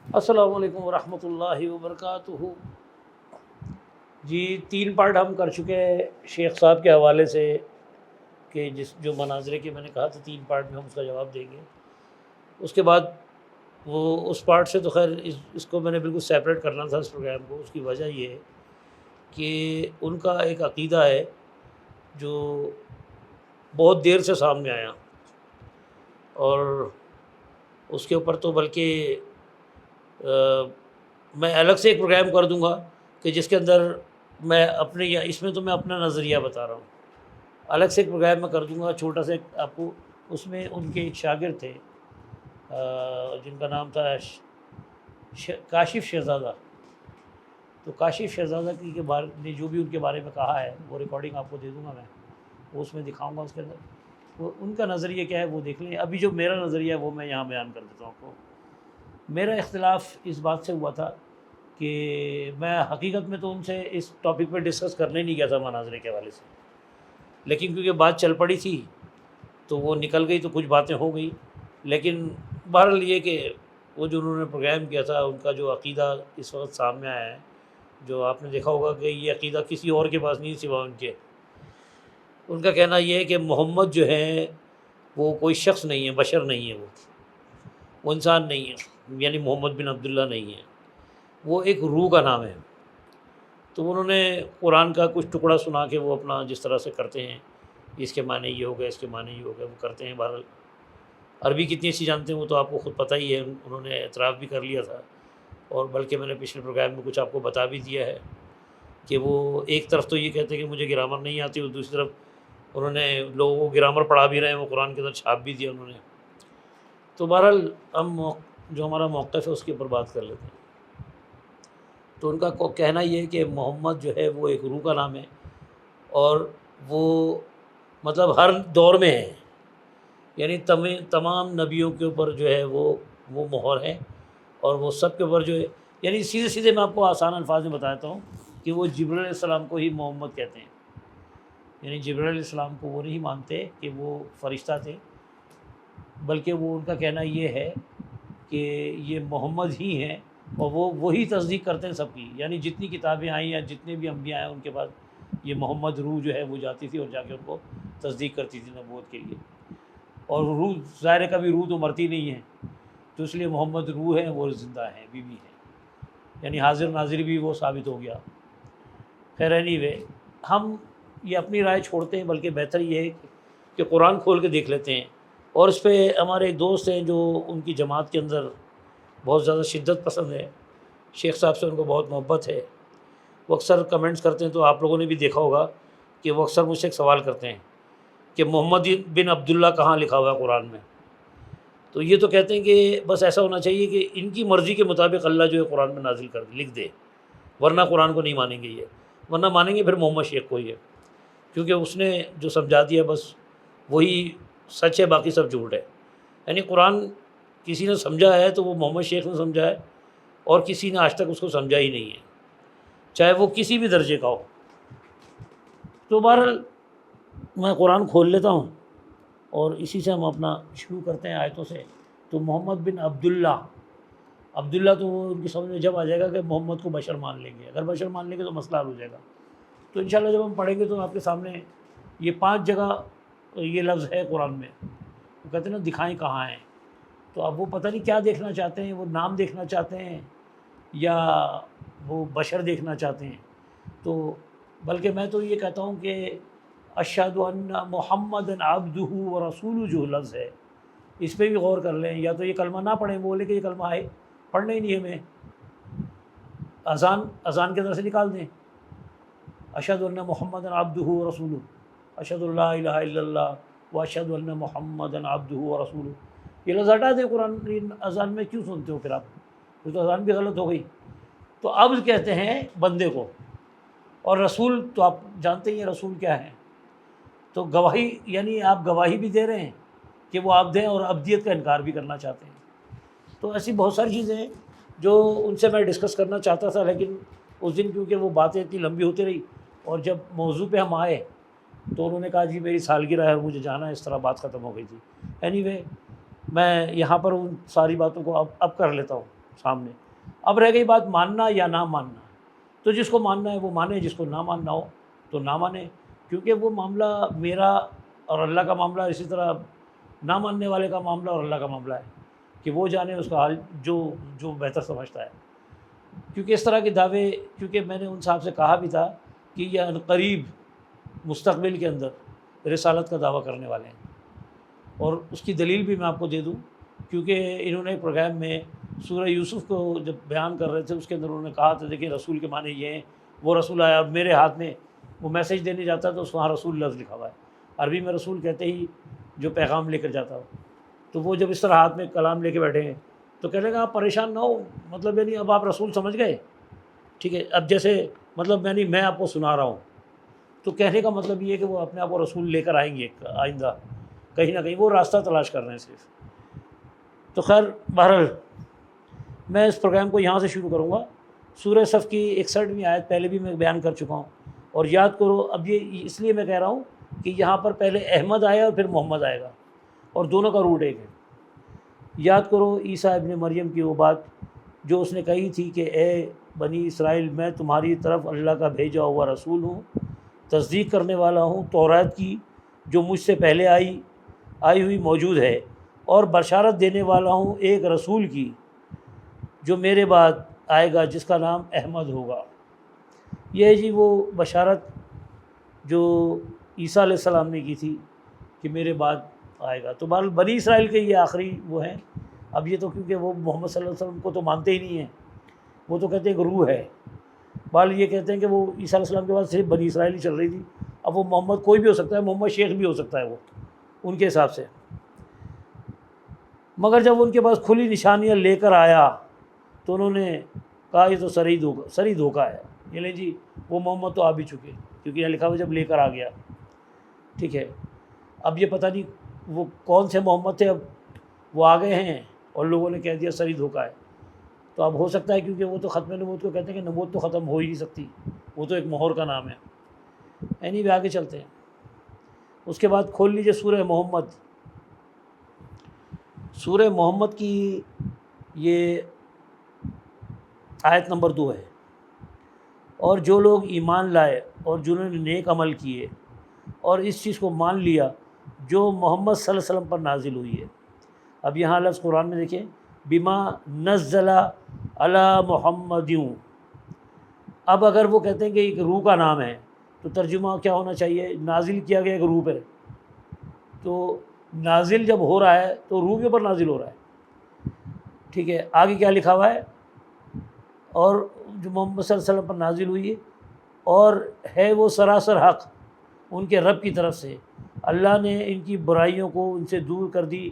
السلام علیکم ورحمۃ اللہ وبرکاتہ۔ جی 3 پارٹ ہم کر چکے ہیں شیخ صاحب کے حوالے سے، کہ جو مناظرے کے میں نے کہا تھا 3 پارٹ میں ہم اس کا جواب دیں گے۔ اس کے بعد وہ اس پارٹ سے تو خیر اس کو میں نے بالکل سیپریٹ کرنا تھا اس پروگرام کو۔ اس کی وجہ یہ ہے کہ ان کا ایک عقیدہ ہے جو بہت دیر سے سامنے آیا، اور اس کے اوپر تو بلکہ میں الگ سے ایک پروگرام کر دوں گا کہ جس کے اندر میں اپنے، یا اس میں تو میں اپنا نظریہ بتا رہا ہوں، الگ سے ایک پروگرام میں کر دوں گا چھوٹا سا آپ کو۔ اس میں ان کے ایک شاگرد تھے جن کا نام تھا کاشف شہزادہ۔ تو کاشف شہزادہ کی کے بارے نے جو بھی ان کے بارے میں کہا ہے وہ ریکارڈنگ آپ کو دے دوں گا میں، وہ اس میں دکھاؤں گا۔ اس کے اندر وہ ان کا نظریہ کیا ہے وہ دیکھ لیں۔ ابھی جو میرا نظریہ ہے وہ میں یہاں بیان کر دیتا ہوں آپ کو۔ میرا اختلاف اس بات سے ہوا تھا کہ میں حقیقت میں تو ان سے اس ٹاپک پہ ڈسکس کرنے نہیں گیا تھا مناظرے کے حوالے سے، لیکن کیونکہ بات چل پڑی تھی تو وہ نکل گئی، تو کچھ باتیں ہو گئی۔ لیکن بہرحال یہ کہ وہ جو انہوں نے پروگرام کیا تھا، ان کا جو عقیدہ اس وقت سامنے آیا ہے، جو آپ نے دیکھا ہوگا کہ یہ عقیدہ کسی اور کے پاس نہیں سوا ان کے۔ ان کا کہنا یہ ہے کہ محمد جو ہے وہ کوئی شخص نہیں ہے، بشر نہیں ہے، وہ انسان نہیں ہے، یعنی محمد بن عبداللہ نہیں ہے، وہ ایک روح کا نام ہے۔ تو انہوں نے قرآن کا کچھ ٹکڑا سنا کے وہ اپنا جس طرح سے کرتے ہیں، اس کے معنی یہ ہو گیا، اس کے معنی یہ ہو گیا، وہ کرتے ہیں۔ بہرحال عربی کتنی سی جانتے ہیں وہ تو آپ کو خود پتہ ہی ہے، انہوں نے اعتراف بھی کر لیا تھا، اور بلکہ میں نے پچھلے پروگرام میں کچھ آپ کو بتا بھی دیا ہے کہ وہ ایک طرف تو یہ کہتے ہیں کہ مجھے گرامر نہیں آتی، اور دوسری طرف انہوں نے لوگوں کو گرامر پڑھا بھی رہے ہیں، وہ قرآن کے اندر چھاپ بھی دیا انہوں نے۔ تو بہرحال ہم جو ہمارا موقف ہے اس کے اوپر بات کر لیتے ہیں۔ تو ان کا کہنا یہ ہے کہ محمد جو ہے وہ ایک روح کا نام ہے، اور وہ مطلب ہر دور میں ہے، یعنی تمام نبیوں کے اوپر جو ہے وہ مہر ہے، اور وہ سب کے اوپر جو ہے، یعنی سیدھے سیدھے میں آپ کو آسان الفاظ میں بتاتا ہوں کہ وہ جبرائیل علیہ السلام کو ہی محمد کہتے ہیں۔ یعنی جبرائیل علیہ السلام کو وہ نہیں مانتے کہ وہ فرشتہ تھے، بلکہ وہ ان کا کہنا یہ ہے کہ یہ محمد ہی ہیں، اور وہ وہی تصدیق کرتے ہیں سب کی۔ یعنی جتنی کتابیں آئیں یا جتنے بھی انبیاء ہیں ان کے پاس یہ محمد روح جو ہے وہ جاتی تھی اور جا کے ان کو تصدیق کرتی تھی نبوت کے لیے۔ اور روح ظاہر ہے کبھی روح تو مرتی نہیں ہے، تو اس لیے محمد روح ہیں، وہ زندہ ہیں، بی بی ہیں، یعنی حاضر ناظر بھی وہ ثابت ہو گیا۔ خیر اینی ہم یہ اپنی رائے چھوڑتے ہیں، بلکہ بہتر یہ ہے کہ قرآن کھول کے دیکھ لیتے ہیں۔ اور اس پہ ہمارے ایک دوست ہیں جو ان کی جماعت کے اندر بہت زیادہ شدت پسند ہے، شیخ صاحب سے ان کو بہت محبت ہے، وہ اکثر کمنٹس کرتے ہیں، تو آپ لوگوں نے بھی دیکھا ہوگا کہ وہ اکثر مجھ سے ایک سوال کرتے ہیں کہ محمد بن عبداللہ کہاں لکھا ہوا ہے قرآن میں؟ تو یہ تو کہتے ہیں کہ بس ایسا ہونا چاہیے کہ ان کی مرضی کے مطابق اللہ جو ہے قرآن میں نازل کر لکھ دے، ورنہ قرآن کو نہیں مانیں گے یہ، ورنہ مانیں گے پھر محمد شیخ کو ہی ہے، کیونکہ اس نے جو سمجھا دیا بس وہی سچ ہے، باقی سب جھوٹ ہے۔ یعنی قرآن کسی نے سمجھا ہے تو وہ محمد شیخ نے سمجھا ہے، اور کسی نے آج تک اس کو سمجھا ہی نہیں ہے، چاہے وہ کسی بھی درجے کا ہو۔ تو بہرحال میں قرآن کھول لیتا ہوں، اور اسی سے ہم اپنا شروع کرتے ہیں آیتوں سے۔ تو محمد بن عبداللہ تو وہ ان کی سمجھ میں جب آ جائے گا کہ محمد کو بشر مان لیں گے، اگر بشر مان لیں گے تو مسئلہ حل ہو جائے گا۔ تو انشاءاللہ جب ہم پڑھیں گے تو آپ کے سامنے یہ 5 جگہ یہ لفظ ہے قرآن میں، وہ کہتے ہیں نا دکھائیں کہاں ہیں۔ تو اب وہ پتہ نہیں کیا دیکھنا چاہتے ہیں، وہ نام دیکھنا چاہتے ہیں یا وہ بشر دیکھنا چاہتے ہیں۔ تو بلکہ میں تو یہ کہتا ہوں کہ اشہد ان محمد عبدہ و رسولہ جو لفظ ہے اس پہ بھی غور کر لیں، یا تو یہ کلمہ نہ پڑھیں، بولے کہ یہ کلمہ ہے پڑھنا ہی نہیں ہمیں، اذان کے اندر سے نکال دیں، اشہد ان محمد عبدہ و رسولہ، اشہد لا الہ الا اللہ و اشہد ان محمد عبدہ و رسولہ، یہ لفظ ہٹا دیں قرآن اذان میں، کیوں سنتے ہو پھر آپ؟ پھر تو اذان بھی غلط ہو گئی۔ تو عبد کہتے ہیں بندے کو، اور رسول تو آپ جانتے ہی ہیں رسول کیا ہے۔ تو گواہی، یعنی آپ گواہی بھی دے رہے ہیں کہ وہ عبد ہیں، اور عبدیت کا انکار بھی کرنا چاہتے ہیں۔ تو ایسی بہت ساری چیزیں ہیں جو ان سے میں ڈسکس کرنا چاہتا تھا، لیکن اس دن کیونکہ وہ باتیں اتنی لمبی ہوتی رہی، اور جب موضوع پہ ہم آئے تو انہوں نے کہا جی میری سالگرہ ہے اور مجھے جانا ہے، اس طرح بات ختم ہو گئی تھی۔ اینی وے میں یہاں پر ان ساری باتوں کو اب کر لیتا ہوں۔ سامنے. اب رہ گئی بات ماننا یا نہ ماننا. تو جس کو ماننا ہے وہ مانے، جس کو نہ ماننا ہو تو نہ مانے، کیونکہ وہ معاملہ میرا اور اللہ کا معاملہ، اسی طرح نہ ماننے والے کا معاملہ اور اللہ کا معاملہ ہے کہ وہ جانے اس کا حال جو بہتر سمجھتا ہے. کیونکہ اس طرح کے دعوے، کیونکہ میں نے ان صاحب سے کہا بھی تھا کہ یہ عنقریب مستقبل کے اندر رسالت کا دعویٰ کرنے والے ہیں، اور اس کی دلیل بھی میں آپ کو دے دوں. کیونکہ انہوں نے ایک پروگرام میں سورہ یوسف کو جب بیان کر رہے تھے، اس کے اندر انہوں نے کہا تھا دیکھیں رسول کے معنی یہ ہیں، وہ رسول آیا، اب میرے ہاتھ میں وہ میسیج دینے جاتا تو اس وہاں رسول لفظ لکھا ہوا ہے. عربی میں رسول کہتے ہی جو پیغام لے کر جاتا ہو. تو وہ جب اس طرح ہاتھ میں کلام لے کے بیٹھے ہیں تو کہنے لگا آپ پریشان نہ ہو، مطلب یعنی اب آپ رسول سمجھ گئے، ٹھیک ہے. اب جیسے مطلب یعنی میں آپ کو سنا رہا ہوں، تو کہنے کا مطلب یہ ہے کہ وہ اپنے آپ کو رسول لے کر آئیں گے آئندہ، کہیں نہ کہیں وہ راستہ تلاش کر رہے ہیں صرف. تو خیر بہرحال میں اس پروگرام کو یہاں سے شروع کروں گا. سورہ صف کی 61ویں آیت پہلے بھی میں بیان کر چکا ہوں، اور یاد کرو اب یہ اس لیے میں کہہ رہا ہوں کہ یہاں پر پہلے احمد آیا اور پھر محمد آئے گا، اور دونوں کا روٹ ایک ہے. یاد کرو عیسیٰ ابن مریم کی وہ بات جو اس نے کہی تھی کہ اے بنی اسرائیل، میں تمہاری طرف اللہ کا بھیجا ہوا رسول ہوں، تصدیق کرنے والا ہوں تورات کی جو مجھ سے پہلے آئی ہوئی موجود ہے، اور بشارت دینے والا ہوں ایک رسول کی جو میرے بعد آئے گا جس کا نام احمد ہوگا. یہ ہے جی وہ بشارت جو عیسیٰ علیہ السلام نے کی تھی کہ میرے بعد آئے گا. تو بہرحال بنی اسرائیل کے یہ آخری وہ ہیں. اب یہ تو کیونکہ وہ محمد صلی اللہ علیہ وسلم کو تو مانتے ہی نہیں ہیں، وہ تو کہتے ہیں کہ روح ہے. بہرحال یہ کہتے ہیں کہ وہ عیسیٰ علیہ السلام کے بعد صرف بنی اسرائیل ہی چل رہی تھی. اب وہ محمد کوئی بھی ہو سکتا ہے، محمد شیخ بھی ہو سکتا ہے وہ ان کے حساب سے. مگر جب ان کے پاس کھلی نشانیاں لے کر آیا تو انہوں نے کہا یہ تو سری دھوکہ ہے. یہ لیں جی وہ محمد تو آ بھی چکے، کیونکہ یہاں لکھا ہوا جب لے کر آ گیا، ٹھیک ہے. اب یہ پتہ نہیں وہ کون سے محمد تھے، اب وہ آ گئے ہیں اور لوگوں نے کہہ دیا سری دھوکہ ہے. تو اب ہو سکتا ہے کیونکہ وہ تو ختم نبوت کو کہتے ہیں کہ نبوت تو ختم ہو ہی نہیں سکتی، وہ تو ایک مہر کا نام ہے. یعنی بھی آگے چلتے ہیں. اس کے بعد کھول لیجئے سورہ محمد. سورہ محمد کی یہ آیت نمبر 2 ہے. اور جو لوگ ایمان لائے اور جنہوں نے نیک عمل کیے اور اس چیز کو مان لیا جو محمد صلی اللہ علیہ وسلم پر نازل ہوئی ہے. اب یہاں لفظ قرآن میں دیکھیں بما نزل علی محمدیوں. اب اگر وہ کہتے ہیں کہ ایک روح کا نام ہے تو ترجمہ کیا ہونا چاہیے؟ نازل کیا گیا ایک روح پر. تو نازل جب ہو رہا ہے تو روح کے اوپر نازل ہو رہا ہے، ٹھیک ہے. آگے کیا لکھا ہوا ہے؟ اور جو محمد صلی اللہ علیہ وسلم پر نازل ہوئی اور ہے وہ سراسر حق ان کے رب کی طرف سے. اللہ نے ان کی برائیوں کو ان سے دور کر دی،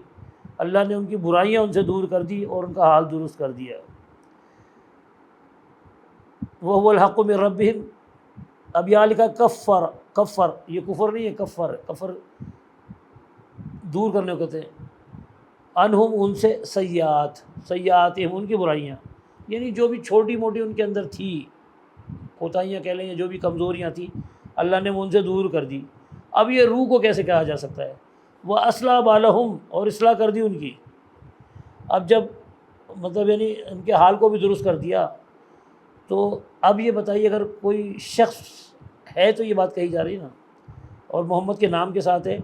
اللہ نے ان کی برائیاں ان سے دور کر دی اور ان کا حال درست کر دیا. وَهُوَ الْحَقُّ مِن رَبِّهِمْ. اب یہاں لکھا کفر، یہ کفر نہیں ہے، کفر دور کرنے کو کہتے ہیں. انہم ان سے سیئاتہم ان کی برائیاں، یعنی جو بھی چھوٹی موٹی ان کے اندر تھی، کوتاہیاں کہہ لیں یا جو بھی کمزوریاں تھیں، اللہ نے وہ ان سے دور کر دی. اب یہ روح کو کیسے کہا جا سکتا ہے؟ وہ اصلاح بالہم، اور اصلاح کر دی ان کی. اب جب مطلب یعنی ان کے حال کو بھی درست کر دیا، تو اب یہ بتائیے اگر کوئی شخص ہے تو یہ بات کہی جا رہی ہے نا، اور محمد کے نام کے ساتھ ہے.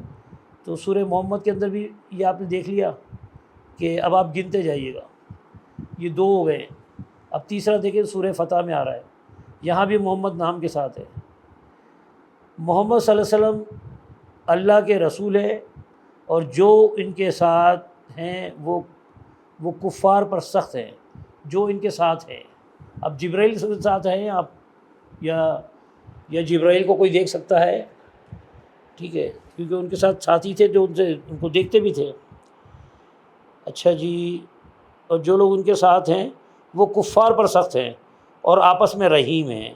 تو سورہ محمد کے اندر بھی یہ آپ نے دیکھ لیا کہ اب آپ گنتے جائیے گا، یہ 2 ہو گئے. اب تیسرا دیکھیں سورہ فتح میں آ رہا ہے، یہاں بھی محمد نام کے ساتھ ہے. محمد صلی اللہ علیہ وسلم اللہ کے رسول ہے، اور جو ان کے ساتھ ہیں وہ کفار پر سخت ہیں جو ان کے ساتھ ہیں. اب جبرائیل کے ساتھ ہیں آپ یا جبرائیل کو کوئی دیکھ سکتا ہے، ٹھیک ہے، کیونکہ ان کے ساتھ ساتھی تھے جو ان کو دیکھتے بھی تھے. اچھا جی، اور جو لوگ ان کے ساتھ ہیں وہ کفار پر سخت ہیں اور آپس میں رحیم ہیں.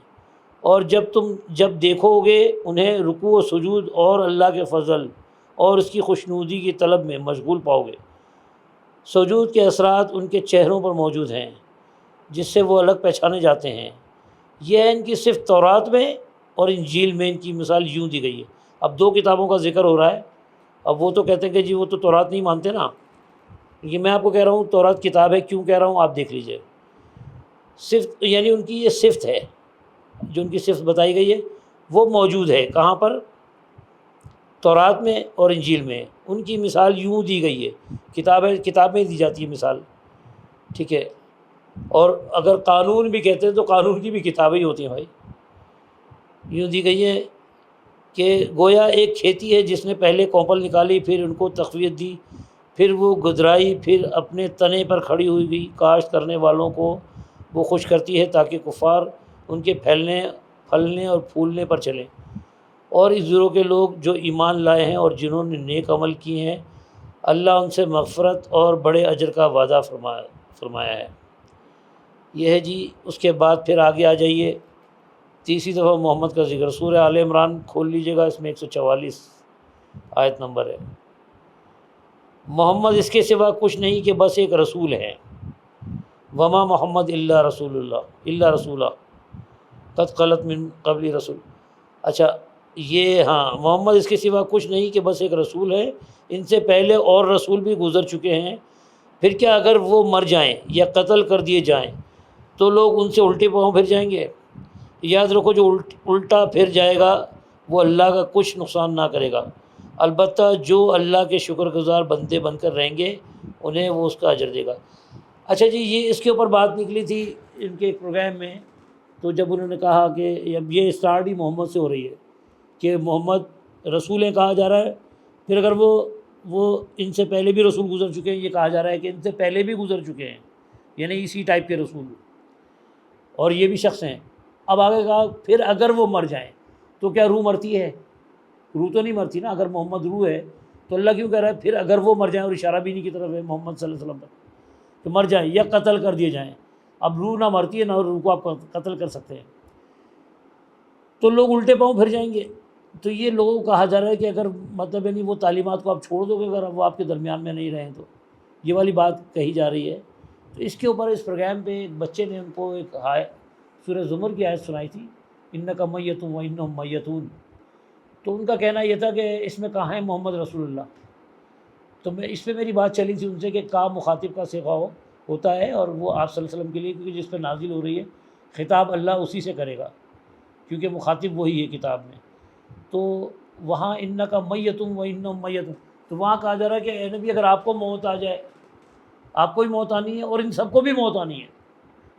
اور جب دیکھو گے انہیں رکوع و سجود اور اللہ کے فضل اور اس کی خوشنودی کی طلب میں مشغول پاؤ گے. سجود کے اثرات ان کے چہروں پر موجود ہیں جس سے وہ الگ پہچانے جاتے ہیں. یہ ہے ان کی صرف تورات میں اور انجیل میں ان کی مثال یوں دی گئی ہے. اب 2 کتابوں کا ذکر ہو رہا ہے. اب وہ تو کہتے ہیں کہ جی وہ تو تورات نہیں مانتے نا. یہ میں آپ کو کہہ رہا ہوں تورات کتاب ہے، کیوں کہہ رہا ہوں آپ دیکھ لیجئے. صفت یعنی ان کی یہ صفت ہے، جو ان کی صفت بتائی گئی ہے وہ موجود ہے کہاں پر؟ تورات میں اور انجیل میں۔ ان کی مثال یوں دی گئی ہے، کتاب میں دی جاتی ہے مثال، ٹھیک ہے۔ اور اگر قانون بھی کہتے ہیں تو قانون کی بھی کتابیں ہی ہوتی ہیں بھائی۔ یوں دی گئی ہے کہ گویا ایک کھیتی ہے جس نے پہلے کوپل نکالی، پھر ان کو تقویت دی، پھر وہ گدرائی، پھر اپنے تنے پر کھڑی ہوئی گئی، کاشت کرنے والوں کو وہ خوش کرتی ہے تاکہ کفار ان کے پھلنے اور پھولنے پر چلیں۔ اور اس گروہ کے لوگ جو ایمان لائے ہیں اور جنہوں نے نیک عمل کیے ہیں، اللہ ان سے مغفرت اور بڑے اجر کا وعدہ فرمایا ہے۔ یہ ہے جی۔ اس کے بعد پھر آگے آ جائیے، تیسری دفعہ محمد کا ذکر، سورہ آل عمران کھول لیجیے گا، اس میں 144 آیت نمبر ہے۔ محمد اس کے سوا کچھ نہیں کہ بس ایک رسول ہے۔ وما محمد الا رسول قد خلت من قبل رسول۔ اچھا یہ ہاں، محمد اس کے سوا کچھ نہیں کہ بس ایک رسول ہے، ان سے پہلے اور رسول بھی گزر چکے ہیں، پھر کیا اگر وہ مر جائیں یا قتل کر دیے جائیں تو لوگ ان سے الٹے پاؤں پھر جائیں گے؟ یاد رکھو جو الٹا پھر جائے گا وہ اللہ کا کچھ نقصان نہ کرے گا، البتہ جو اللہ کے شکر گزار بندے بن کر رہیں گے انہیں وہ اس کا اجر دے گا۔ اچھا جی، یہ اس کے اوپر بات نکلی تھی ان کے ایک پروگرام میں، تو جب انہوں نے کہا کہ اب یہ اسٹارٹ ہی محمد سے ہو رہی ہے کہ محمد رسولیں کہا جا رہا ہے، پھر اگر وہ ان سے پہلے بھی رسول گزر چکے ہیں، یہ کہا جا رہا ہے کہ ان سے پہلے بھی گزر چکے ہیں، یعنی اسی ٹائپ کے رسول، اور یہ بھی شخص ہیں۔ اب آگے کہا پھر اگر وہ مر جائیں تو کیا روح مرتی ہے؟ روح تو نہیں مرتی نا، اگر محمد روح ہے تو اللہ کیوں کہہ رہا ہے پھر اگر وہ مر جائیں، اور اشارہ بھی نہیں کی طرف ہے محمد صلی اللہ علیہ وسلم پر کہ مر جائیں یا قتل کر دیے جائیں۔ اب روح نہ مرتی ہے نہ روح کو آپ قتل کر سکتے ہیں، تو لوگ الٹے پاؤں پھر جائیں گے۔ تو یہ لوگوں کو کہا جا رہا ہے کہ اگر مطلب یعنی وہ تعلیمات کو آپ چھوڑ دو گے اگر وہ آپ کے درمیان میں نہیں رہیں، تو یہ والی بات کہی جا رہی ہے۔ تو اس کے اوپر اس پروگرام پہ ایک بچے نے ان کو ایک سورہ زمر کی آیت سنائی تھی، انک میت و انہم میتون۔ تو ان کا کہنا یہ تھا کہ اس میں کہاں ہے محمد رسول اللہ؟ تو اس پہ میری بات چلی تھی ان سے کہ کام مخاطب کا صیغہ ہوتا ہے، اور وہ آپ صلی اللہ علیہ وسلم کے لیے، کیونکہ جس پہ نازل ہو رہی ہے خطاب اللہ اسی سے کرے گا، کیونکہ مخاطب وہی ہے کتاب میں۔ تو وہاں انک میتم و انہم میتون، تو وہاں کہا جا رہا ہے کہ اے نبی اگر آپ کو موت آ جائے، آپ کو بھی موت آنی ہے اور ان سب کو بھی موت آنی ہے،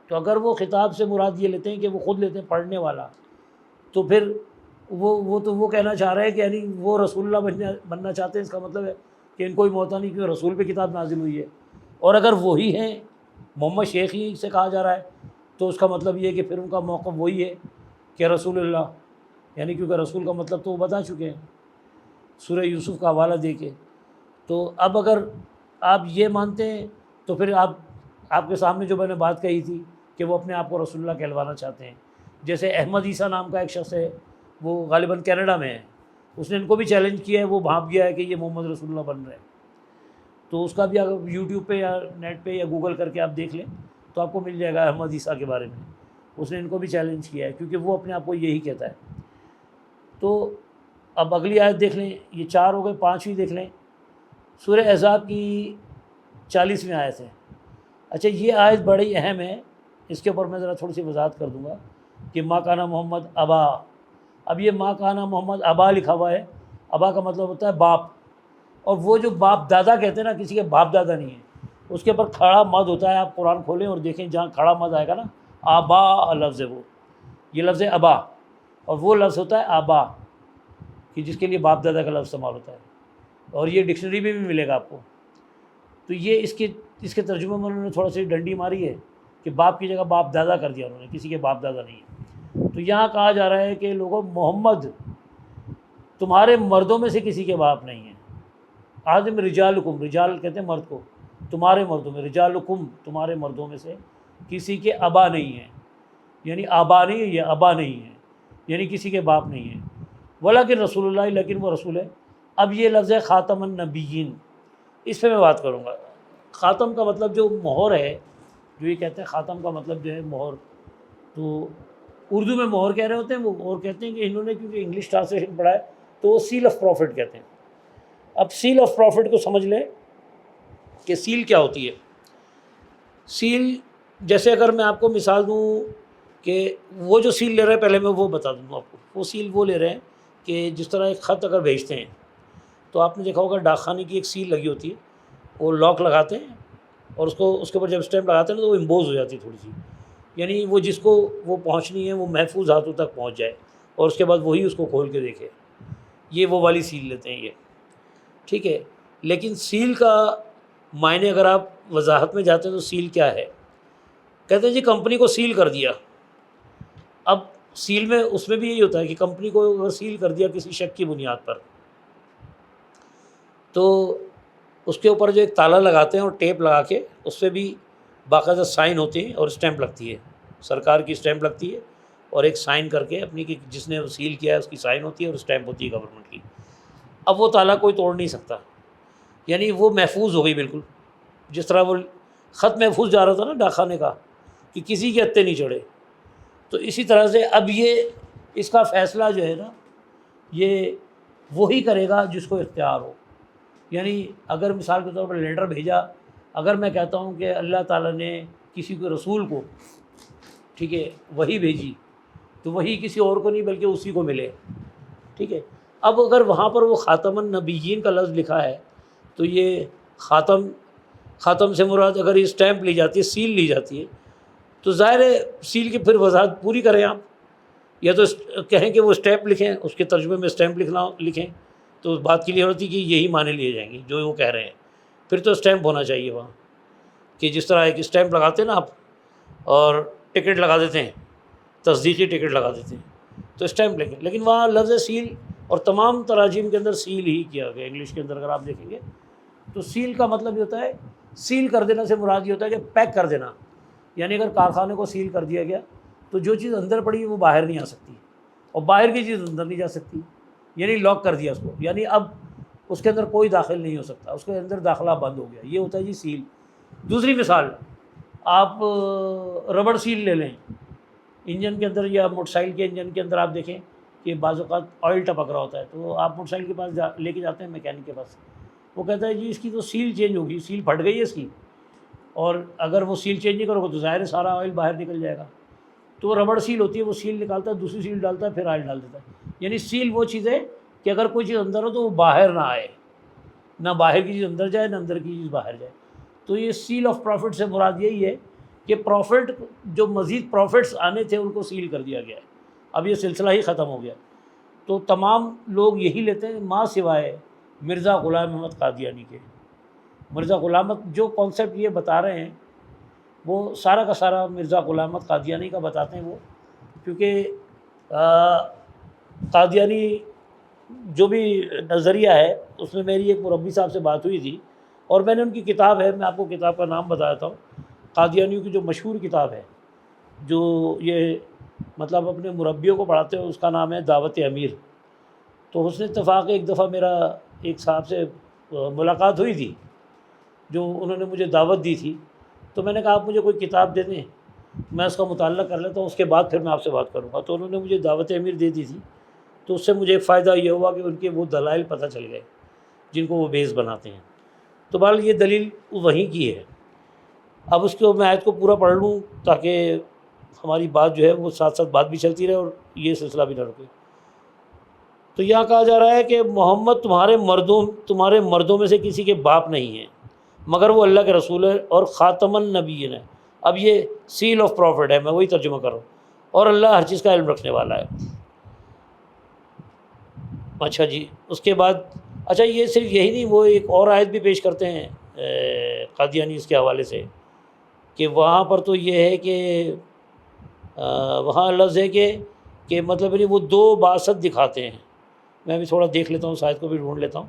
تو اگر وہ خطاب سے مراد یہ لیتے ہیں کہ وہ خود لیتے ہیں پڑھنے والا، تو پھر وہ کہنا چاہ رہے ہیں کہ یعنی وہ رسول اللہ بننا چاہتے ہیں، اس کا مطلب ہے کہ ان کو بھی موت آنی، کیونکہ رسول پہ کتاب نازل ہوئی ہے۔ اور اگر وہی ہیں، محمد شیخ ہی سے کہا جا رہا ہے، تو اس کا مطلب یہ ہے کہ پھر ان کا موقف وہی ہے کہ رسول اللہ، یعنی کیونکہ رسول کا مطلب تو وہ بتا چکے ہیں سورہ یوسف کا حوالہ دے کے۔ تو اب اگر آپ یہ مانتے ہیں تو پھر آپ کے سامنے جو میں نے بات کہی تھی کہ وہ اپنے آپ کو رسول اللہ کہلوانا چاہتے ہیں، جیسے احمد عیسیٰ نام کا ایک شخص ہے، وہ غالباً کینیڈا میں ہے، اس نے ان کو بھی چیلنج کیا ہے، وہ بھانپ گیا ہے کہ یہ محمد رسول اللہ بن رہے ہیں۔ تو اس کا بھی اگر یوٹیوب پہ یا نیٹ پہ یا گوگل کر کے آپ دیکھ لیں تو آپ کو مل جائے گا احمد عیسیٰ کے بارے میں، اس نے ان کو بھی چیلنج کیا ہے، کیونکہ وہ اپنے آپ کو یہی کہتا ہے۔ تو اب اگلی آیت دیکھ لیں، یہ 4 ہو گئے، 5ویں دیکھ لیں، سورہ احزاب کی 40ویں آیت ہے۔ اچھا یہ آیت بڑی اہم ہے، اس کے اوپر میں ذرا تھوڑی سی وضاحت کر دوں گا کہ ما کانا محمد ابا۔ اب یہ ما کانا محمد ابا لکھا ہوا ہے، ابا کا مطلب ہوتا ہے باپ، اور وہ جو باپ دادا کہتے ہیں نا، کسی کے باپ دادا نہیں ہے، اس کے اوپر کھڑا مد ہوتا ہے۔ آپ قرآن کھولیں اور دیکھیں جہاں کھڑا مد آئے گا نا، آبا لفظ ہے وہ، یہ لفظ ہے ابا، اور وہ لفظ ہوتا ہے آبا کہ جس کے لیے باپ دادا کا لفظ استعمال ہوتا ہے، اور یہ ڈکشنری میں بھی ملے گا آپ کو۔ تو یہ اس کے ترجمے میں انہوں نے تھوڑا سی ڈنڈی ماری ہے کہ باپ کی جگہ باپ دادا کر دیا انہوں نے، کسی کے باپ دادا نہیں ہے۔ تو یہاں کہا جا رہا ہے کہ لوگوں، محمد تمہارے مردوں میں سے کسی کے باپ نہیں ہے۔ آدم رجالکم، رجال کہتے ہیں مرد کو، تمہارے مردوں میں، رجالکم تمہارے مردوں میں سے کسی کے ابا نہیں ہیں، یعنی آبا نہیں ہے، یہ ابا نہیں ہے، یعنی کسی کے باپ نہیں ہے۔ ولیکن رسول اللہ، لیکن وہ رسول ہے۔ اب یہ لفظ ہے خاتم النبیین، اس پہ میں بات کروں گا۔ خاتم کا مطلب جو مہر ہے، جو یہ کہتے ہیں خاتم کا مطلب جو ہے مہر، تو اردو میں مہر کہہ رہے ہوتے ہیں وہ، اور کہتے ہیں کہ انہوں نے کیونکہ انگلش ٹرانسلیشن پڑھا ہے تو وہ سیل آف پروفٹ کہتے ہیں۔ اب سیل آف پروفٹ کو سمجھ لیں کہ سیل کیا ہوتی ہے۔ سیل جیسے اگر میں آپ کو مثال دوں کہ وہ جو سیل لے رہے ہیں، پہلے میں وہ بتا دوں آپ کو. وہ سیل وہ لے رہے ہیں کہ جس طرح ایک خط اگر بھیجتے ہیں تو آپ نے دیکھا ہوگا ڈاک خانے کی ایک سیل لگی ہوتی ہے، وہ لاک لگاتے ہیں اور اس کے اوپر جب اسٹیمپ لگاتے ہیں تو وہ امبوز ہو جاتی ہے تھوڑی سی، یعنی وہ جس کو وہ پہنچنی ہے وہ محفوظ ہاتھوں تک پہنچ جائے اور اس کے بعد وہی اس کو کھول کے دیکھے. یہ وہ والی سیل لیتے ہیں یہ، ٹھیک ہے. لیکن سیل کا معنی اگر آپ وضاحت میں جاتے ہیں تو سیل کیا ہے؟ کہتے ہیں جی کمپنی کو سیل کر دیا. اب سیل میں اس میں بھی یہی ہوتا ہے کہ کمپنی کو اگر سیل کر دیا کسی شک کی بنیاد پر تو اس کے اوپر جو ایک تالا لگاتے ہیں اور ٹیپ لگا کے اس پہ بھی باقاعدہ سائن ہوتے ہیں اور اسٹیمپ لگتی ہے، سرکار کی اسٹیمپ لگتی ہے اور ایک سائن کر کے اپنی کہ جس نے سیل کیا ہے اس کی سائن ہوتی ہے اور اسٹیمپ ہوتی ہے گورنمنٹ کی. اب وہ تالا کوئی توڑ نہیں سکتا، یعنی وہ محفوظ ہو گئی بالکل، جس طرح وہ خط محفوظ جا رہا تھا نا ڈاک خانے کا کہ کسی کے ہتھے نہیں چڑھے. تو اسی طرح سے اب یہ اس کا فیصلہ جو ہے نا یہ وہی کرے گا جس کو اختیار ہو. یعنی اگر مثال کے طور پر لیٹر بھیجا، اگر میں کہتا ہوں کہ اللہ تعالیٰ نے کسی کو رسول کو، ٹھیک ہے، وہی بھیجی تو وہی کسی اور کو نہیں بلکہ اسی کو ملے، ٹھیک ہے. اب اگر وہاں پر وہ خاتم النبیین کا لفظ لکھا ہے تو یہ خاتم سے مراد اگر یہ اسٹیمپ لی جاتی ہے، سیل لی جاتی ہے تو ظاہر ہے سیل کی پھر وضاحت پوری کریں آپ، یا تو کہیں کہ وہ اسٹیمپ لکھیں، اس کے ترجمے میں اسٹیمپ لکھیں تو اس بات کلیئر ہوتی کہ یہی معنی لیے جائیں گے جو وہ کہہ رہے ہیں. پھر تو اسٹیمپ ہونا چاہیے وہاں، کہ جس طرح ایک اسٹیمپ لگاتے ہیں نا آپ اور ٹکٹ لگا دیتے ہیں، تصدیقی ٹکٹ لگا دیتے ہیں تو اسٹیمپ لکھیں. لیکن وہاں لفظ سیل اور تمام تراجم کے اندر سیل ہی کیا گیا. انگلش کے اندر اگر آپ دیکھیں گے تو سیل کا مطلب یہ ہوتا ہے، سیل کر دینا سے مراد یہ ہوتا ہے کہ پیک کر دینا. یعنی اگر کارخانے کو سیل کر دیا گیا تو جو چیز اندر پڑی ہے وہ باہر نہیں آ سکتی اور باہر کی چیز اندر نہیں جا سکتی، یعنی لاک کر دیا اس کو، یعنی اب اس کے اندر کوئی داخل نہیں ہو سکتا، اس کے اندر داخلہ بند ہو گیا. یہ ہوتا ہے جی سیل. دوسری مثال، آپ ربڑ سیل لے لیں انجن کے اندر یا موٹر سائیکل کے انجن کے اندر. آپ دیکھیں کہ بعض اوقات آئل ٹپک رہا ہوتا ہے تو آپ موٹر سائیکل کے پاس لے کے جاتے ہیں میکینک کے پاس، وہ کہتا ہے جی اس کی تو سیل چینج ہوگی، سیل پھٹ گئی ہے اس کی، اور اگر وہ سیل چینج نہیں کرو گے تو ظاہر ہے سارا آئل باہر نکل جائے گا. تو وہ ربڑ سیل ہوتی ہے، وہ سیل نکالتا ہے، دوسری سیل ڈالتا ہے، پھر آئل ڈال دیتا ہے. یعنی سیل وہ چیز ہے کہ اگر کوئی چیز اندر ہو تو وہ باہر نہ آئے، نہ باہر کی چیز اندر جائے نہ اندر کی چیز باہر جائے. تو یہ سیل آف پروفٹ سے مراد یہی ہے کہ پروفٹ جو مزید پروفٹس آنے تھے ان کو سیل کر دیا گیا ہے. اب یہ سلسلہ ہی ختم ہو گیا. تو تمام لوگ یہی لیتے ہیں ماں سوائے مرزا غلام احمد قادیانی کے. مرزا غلام احمد جو کانسیپٹ یہ بتا رہے ہیں وہ سارا کا سارا مرزا غلام احمد قادیانی کا بتاتے ہیں وہ، کیونکہ قادیانی جو بھی نظریہ ہے اس میں میری ایک مربی صاحب سے بات ہوئی تھی اور میں نے ان کی کتاب ہے، میں آپ کو کتاب کا نام بتا دیتا ہوں. قادیانیوں کی جو مشہور کتاب ہے جو یہ مطلب اپنے مربیوں کو پڑھاتے ہیں، اس کا نام ہے دعوت امیر. تو حسن اتفاق ایک دفعہ میرا ایک صاحب سے ملاقات ہوئی تھی جو انہوں نے مجھے دعوت دی تھی، تو میں نے کہا آپ مجھے کوئی کتاب دے دیں میں اس کا مطالعہ کر لیتا ہوں، اس کے بعد پھر میں آپ سے بات کروں گا. تو انہوں نے مجھے دعوت امیر دے دی تھی. تو اس سے مجھے ایک فائدہ یہ ہوا کہ ان کے وہ دلائل پتہ چل گئے جن کو وہ بیس بناتے ہیں. تو بہرحال یہ دلیل وہیں کی ہے. اب اس کو میں آیت کو پورا پڑھ لوں تاکہ ہماری بات جو ہے وہ ساتھ ساتھ بات بھی چلتی رہے اور یہ سلسلہ بھی نہ رکے. تو یہاں کہا جا رہا ہے کہ محمد تمہارے مردوں میں سے کسی کے باپ نہیں ہیں مگر وہ اللہ کے رسول ہے اور خاتم النبیین ہے. اب یہ سیل آف پروفٹ ہے، میں وہی ترجمہ کر رہا ہوں، اور اللہ ہر چیز کا علم رکھنے والا ہے. اچھا جی، اس کے بعد اچھا یہ صرف یہی نہیں، وہ ایک اور آیت بھی پیش کرتے ہیں قادیانی اس کے حوالے سے کہ وہاں پر تو یہ ہے کہ وہاں لفظ ہے کہ مطلب یعنی وہ دو باسط دکھاتے ہیں. میں بھی تھوڑا دیکھ لیتا ہوں، شاید کو بھی ڈھونڈ لیتا ہوں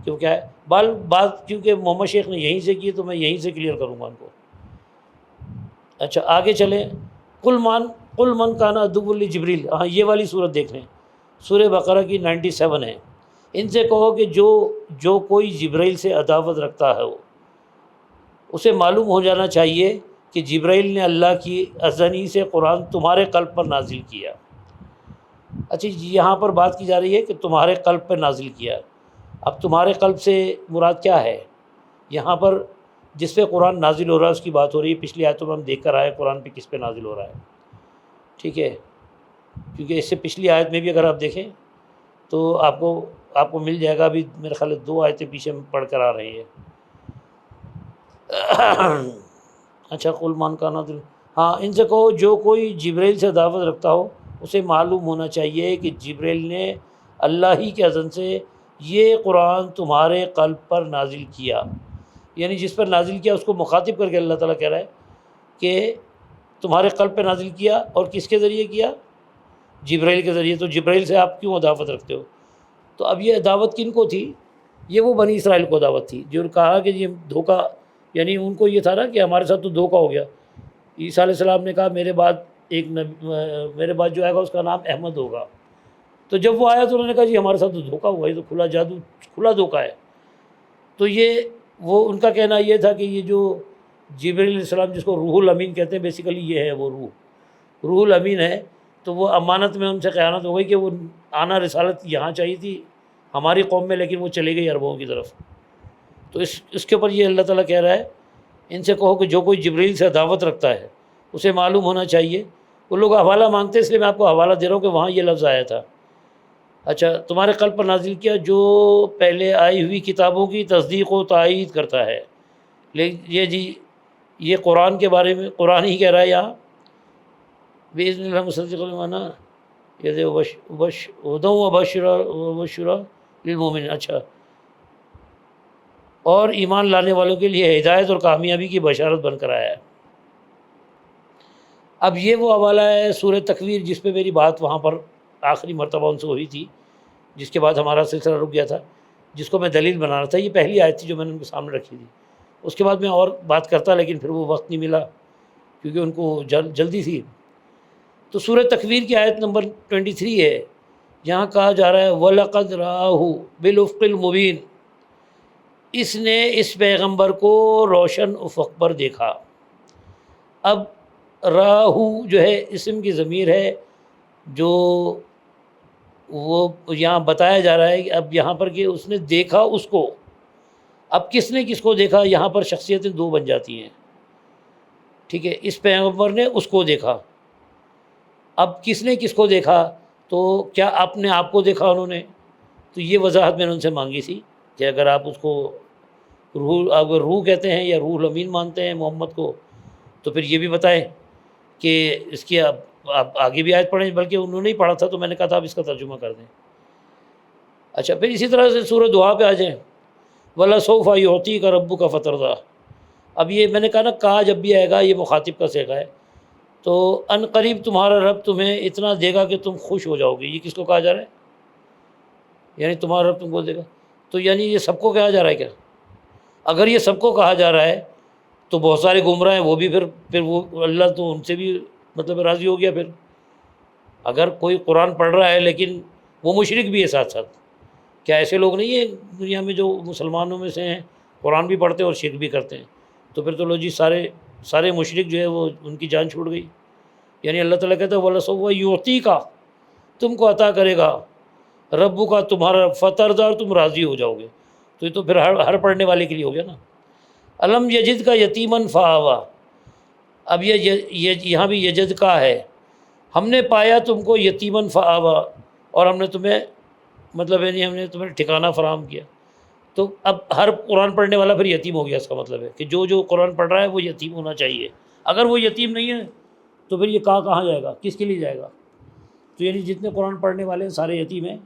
کہ وہ کیا ہے. بات کیونکہ محمد شیخ نے یہیں سے کی تو میں یہیں سے کلیئر کروں گا ان کو. اچھا آگے چلیں. قل من کان عدو لجبریل، ہاں یہ والی صورت دیکھ لیں، سورہ بقرہ کی 97 ہے. ان سے کہو کہ جو کوئی جبرائیل سے عداوت رکھتا ہے اسے معلوم ہو جانا چاہیے کہ جبرائیل نے اللہ کی اذنی سے قرآن تمہارے قلب پر نازل کیا. اچھا یہاں پر بات کی جا رہی ہے کہ تمہارے قلب پر نازل کیا. اب تمہارے قلب سے مراد کیا ہے؟ یہاں پر جس پہ قرآن نازل ہو رہا ہے اس کی بات ہو رہی ہے۔ پچھلی آیتوں میں ہم دیکھ کر آئے قرآن پہ کس پہ نازل ہو رہا ہے، ٹھیک ہے، کیونکہ اس سے پچھلی آیت میں بھی اگر آپ دیکھیں تو آپ کو مل جائے گا۔ ابھی میرے خیال ہے 2 آیتیں پیچھے ہم پڑھ کر آ رہے ہیں۔ اچھا، قل من کان ہاں، ان سے کہو جو کوئی جبریل سے دعوت رکھتا ہو اسے معلوم ہونا چاہیے کہ جبریل نے اللہ ہی کے اذن سے یہ قرآن تمہارے قلب پر نازل کیا، یعنی جس پر نازل کیا اس کو مخاطب کر کے اللہ تعالیٰ کہہ رہا ہے کہ تمہارے قلب پہ نازل کیا، اور کس کے ذریعے کیا؟ جبریل کے ذریعے۔ تو جبریل سے آپ کیوں دعوت رکھتے ہو؟ تو اب یہ دعوت کن کو تھی؟ یہ وہ بنی اسرائیل کو دعوت تھی جو کہا کہ یہ دھوکہ، یعنی ان کو یہ تھا نا کہ ہمارے ساتھ تو دھوکہ ہو گیا۔ عیسیٰ علیہ السلام نے کہا میرے بعد جو آئے گا اس کا نام احمد ہوگا۔ تو جب وہ آیا تو انہوں نے کہا جی ہمارے ساتھ تو دھوکہ ہوا، یہ تو کھلا جادو، کھلا دھوکہ ہے۔ تو وہ ان کا کہنا یہ تھا کہ یہ جو جبریل علیہ السلام جس کو روح الامین کہتے ہیں، بیسیکلی یہ ہے وہ روح الامین ہے۔ تو وہ امانت میں ان سے خیانت ہو گئی کہ وہ آنا رسالت یہاں چاہیے تھی ہماری قوم میں، لیکن وہ چلی گئی عربوں کی طرف۔ تو اس کے اوپر یہ اللہ تعالیٰ کہہ رہا ہے ان سے کہو کہ جو کوئی جبریل سے دعوت رکھتا ہے اسے معلوم ہونا چاہیے۔ وہ لوگ حوالہ مانگتے ہیں، اس لیے میں آپ کو حوالہ دے رہا ہوں کہ وہاں یہ لفظ آیا تھا۔ اچھا، تمہارے قلب پر نازل کیا جو پہلے آئی ہوئی کتابوں کی تصدیق و تائید کرتا ہے۔ لیکن یہ قرآن کے بارے میں قرآن ہی کہہ رہا ہے یہاں، بِإِذْنِ اللَّهِ مُصَدِّقًا لِمَا هُدًى وَبُشْرَى لِلْمُؤْمِنِينَ۔ اچھا، اور ایمان لانے والوں کے لیے ہدایت اور کامیابی کی بشارت بن کر آیا ہے۔ اب یہ وہ حوالہ ہے سورہ تکویر جس پہ میری بات وہاں پر آخری مرتبہ ان سے ہوئی تھی، جس کے بعد ہمارا سلسلہ رک گیا تھا، جس کو میں دلیل بنا رہا تھا۔ یہ پہلی آیت تھی جو میں نے ان کے سامنے رکھی تھی۔ اس کے بعد میں اور بات کرتا لیکن پھر وہ وقت نہیں ملا کیونکہ ان کو جلدی تھی۔ تو سورہ تکویر کی آیت نمبر 23 ہے، یہاں کہا جا رہا ہے وَلَقَدْ رَآهُ بِالْأُفْقِ الْمُبِينِ، اس نے اس پیغمبر کو روشن افق پر دیکھا۔ اب راہو جو ہے اسم کی ضمیر ہے جو وہ یہاں بتایا جا رہا ہے کہ اب یہاں پر کہ اس نے دیکھا اس کو۔ اب کس نے کس کو دیکھا؟ یہاں پر شخصیتیں 2 بن جاتی ہیں، ٹھیک ہے۔ اس پیغمبر نے اس کو دیکھا۔ اب کس نے کس کو دیکھا؟ تو کیا اپنے آپ کو دیکھا انہوں نے؟ تو یہ وضاحت میں نے ان سے مانگی تھی کہ اگر آپ اس کو روح کہتے ہیں یا روح الامین مانتے ہیں محمد کو، تو پھر یہ بھی بتائیں کہ اس کی آپ آگے بھی آیت پڑھیں، بلکہ انہوں نے ہی پڑھا تھا تو میں نے کہا تھا آپ اس کا ترجمہ کر دیں۔ اچھا، پھر اسی طرح سے سورہ دعا پہ آ جائیں، وَلَسَوْفَ يُعْطِيكَ رَبُّكَ فَتَرْضَىٰ۔ اب یہ میں نے کہا نا کہا جب بھی آئے گا یہ مخاطب کا صیغہ ہے، تو ان قریب تمہارا رب تمہیں اتنا دے گا کہ تم خوش ہو جاؤ گے۔ یہ کس کو کہا جا رہا ہے؟ یعنی تمہارا رب تم کو دے گا، تو یعنی یہ سب کو کہا جا رہا ہے کیا؟ اگر یہ سب کو کہا جا رہا ہے تو بہت سارے گمراہ ہیں، وہ بھی پھر وہ اللہ تو ان سے بھی مطلب راضی ہو گیا۔ پھر اگر کوئی قرآن پڑھ رہا ہے لیکن وہ مشرک بھی ہے ساتھ ساتھ، کیا ایسے لوگ نہیں ہیں دنیا میں جو مسلمانوں میں سے ہیں قرآن بھی پڑھتے ہیں اور شرک بھی کرتے ہیں؟ تو پھر تو لو جی سارے مشرک جو ہے وہ ان کی جان چھوڑ گئی۔ یعنی اللہ تعالیٰ کہتا ہے وَلَسَوْفَ يُعْطِيكَ، تم کو عطا کرے گا ربو کا تمہارا فترضیٰ، تم راضی ہو جاؤ گے۔ تو یہ تو پھر ہر پڑھنے والے کے لیے ہو گیا نا۔ الم یجد کا یتیمن فآوا، اب یہاں بھی یجد کا ہے، ہم نے پایا تم کو یتیمن فآوا، اور ہم نے تمہیں مطلب یعنی ہم نے تمہیں ٹھکانہ فراہم کیا۔ تو اب ہر قرآن پڑھنے والا پھر یتیم ہو گیا، اس کا مطلب ہے کہ جو قرآن پڑھ رہا ہے وہ یتیم ہونا چاہیے۔ اگر وہ یتیم نہیں ہے تو پھر یہ کہاں جائے گا، کس کے لیے جائے گا؟ تو یعنی جتنے قرآن پڑھنے والے ہیں سارے یتیم ہیں،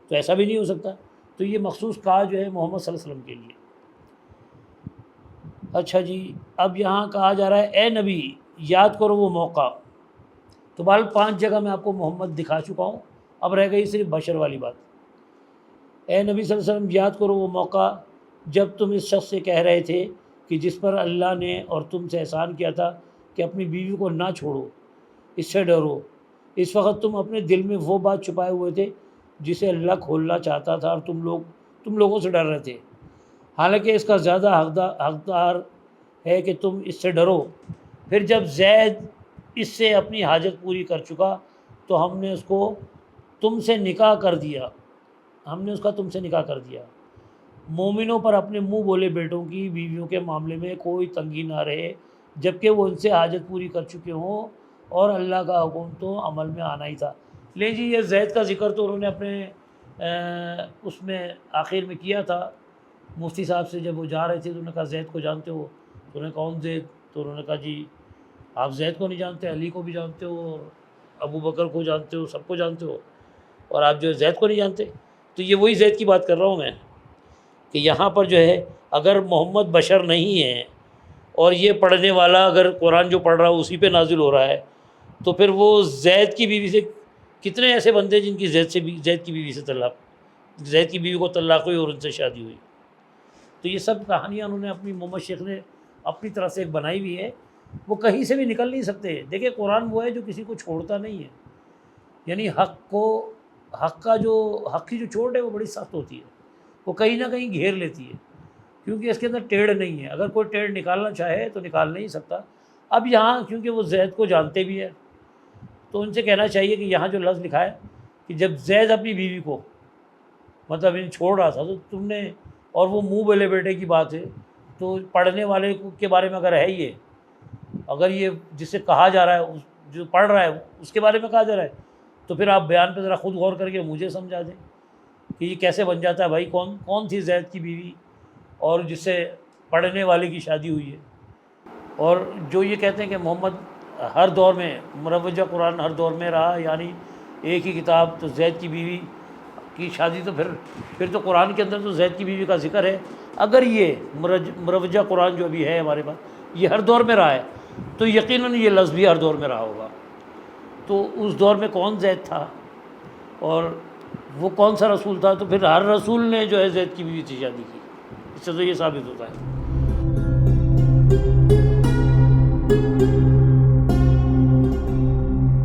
تو ایسا بھی نہیں ہو سکتا۔ تو یہ مخصوص کہا جو ہے محمد صلی اللہ علیہ وسلم کے لیے۔ اچھا جی، اب یہاں کہا جا رہا ہے اے نبی یاد کرو وہ موقع۔ تو بہرحال 5 جگہ میں آپ کو محمد دکھا چکا ہوں، اب رہ گئی صرف بشر والی بات۔ اے نبی صلی اللہ علیہ وسلم یاد کرو وہ موقع جب تم اس شخص سے کہہ رہے تھے کہ جس پر اللہ نے اور تم سے احسان کیا تھا کہ اپنی بیوی کو نہ چھوڑو، اس سے ڈرو۔ اس وقت تم اپنے دل میں وہ بات چھپائے ہوئے تھے جسے اللہ کھولنا چاہتا تھا، اور تم لوگوں سے ڈر رہے تھے، حالانکہ اس کا زیادہ حقدار ہے کہ تم اس سے ڈرو۔ پھر جب زید اس سے اپنی حاجت پوری کر چکا تو ہم نے اس کا تم سے نکاح کر دیا۔ مومنوں پر اپنے منہ بولے بیٹوں کی بیویوں کے معاملے میں کوئی تنگی نہ رہے جبکہ وہ ان سے حاجت پوری کر چکے ہوں، اور اللہ کا حکم تو عمل میں آنا ہی تھا۔ لے جی، یہ زید کا ذکر تو انہوں نے اپنے اس میں آخر میں کیا تھا۔ مفتی صاحب سے جب وہ جا رہے تھے تو انہوں نے کہا زید کو جانتے ہو؟ تو انہوں نے کہا کون زید؟ تو انہوں نے کہا جی آپ زید کو نہیں جانتے، علی کو بھی جانتے ہو، ابو بکر کو جانتے ہو، سب کو جانتے ہو، اور آپ جو ہے زید کو نہیں جانتے؟ تو یہ وہی زید کی بات کر رہا ہوں میں کہ یہاں پر جو ہے اگر محمد بشر نہیں ہے اور یہ پڑھنے والا اگر قرآن جو پڑھ رہا ہے اسی پہ نازل ہو رہا ہے، تو پھر وہ زید کی بیوی سے کتنے ایسے بندے جن کی زید کی بیوی سے طلاق، زید کی بیوی کو طلاق ہوئی اور ان سے شادی ہوئی؟ تو یہ سب کہانیاں انہوں نے اپنی محمد شیخ نے اپنی طرف سے ایک بنائی ہوئی ہے، وہ کہیں سے بھی نکل نہیں سکتے۔ دیکھیں قرآن وہ ہے جو کسی کو چھوڑتا نہیں ہے، یعنی حق کی جو چوٹ ہے وہ بڑی سخت ہوتی ہے، وہ کہیں نہ کہیں گھیر لیتی ہے، کیونکہ اس کے اندر ٹیڑھ نہیں ہے، اگر کوئی ٹیڑھ نکالنا چاہے تو نکال نہیں سکتا۔ اب یہاں کیونکہ وہ زید کو جانتے بھی ہیں تو ان سے کہنا چاہیے کہ یہاں جو لفظ لکھا ہے کہ جب زید اپنی بیوی کو مطلب چھوڑ رہا تھا تو تم نے، اور وہ منہ بولے بیٹے کی بات ہے، تو پڑھنے والے کے بارے میں اگر ہے یہ، اگر یہ جسے کہا جا رہا ہے جو پڑھ رہا ہے اس کے بارے میں کہا جا رہا ہے، تو پھر آپ بیان پہ ذرا خود غور کر کے مجھے سمجھا دیں کہ یہ کیسے بن جاتا ہے بھائی، کون تھی زید کی بیوی اور جس سے پڑھنے والے کی شادی ہوئی ہے؟ اور جو یہ کہتے ہیں کہ محمد ہر دور میں مروجہ قرآن ہر دور میں رہا، یعنی ایک ہی کتاب، تو زید کی بیوی کی شادی تو پھر تو قرآن کے اندر تو زید کی بیوی کا ذکر ہے۔ اگر یہ مروجہ قرآن جو ابھی ہے ہمارے پاس یہ ہر دور میں رہا ہے تو یقیناً یہ لفظ بھی ہر دور میں رہا ہوگا۔ تو اس دور میں کون زید تھا اور وہ کون سا رسول تھا؟ تو پھر ہر رسول نے جو ہے زید کی بیوی سے شادی کی، اس سے تو یہ ثابت ہوتا ہے۔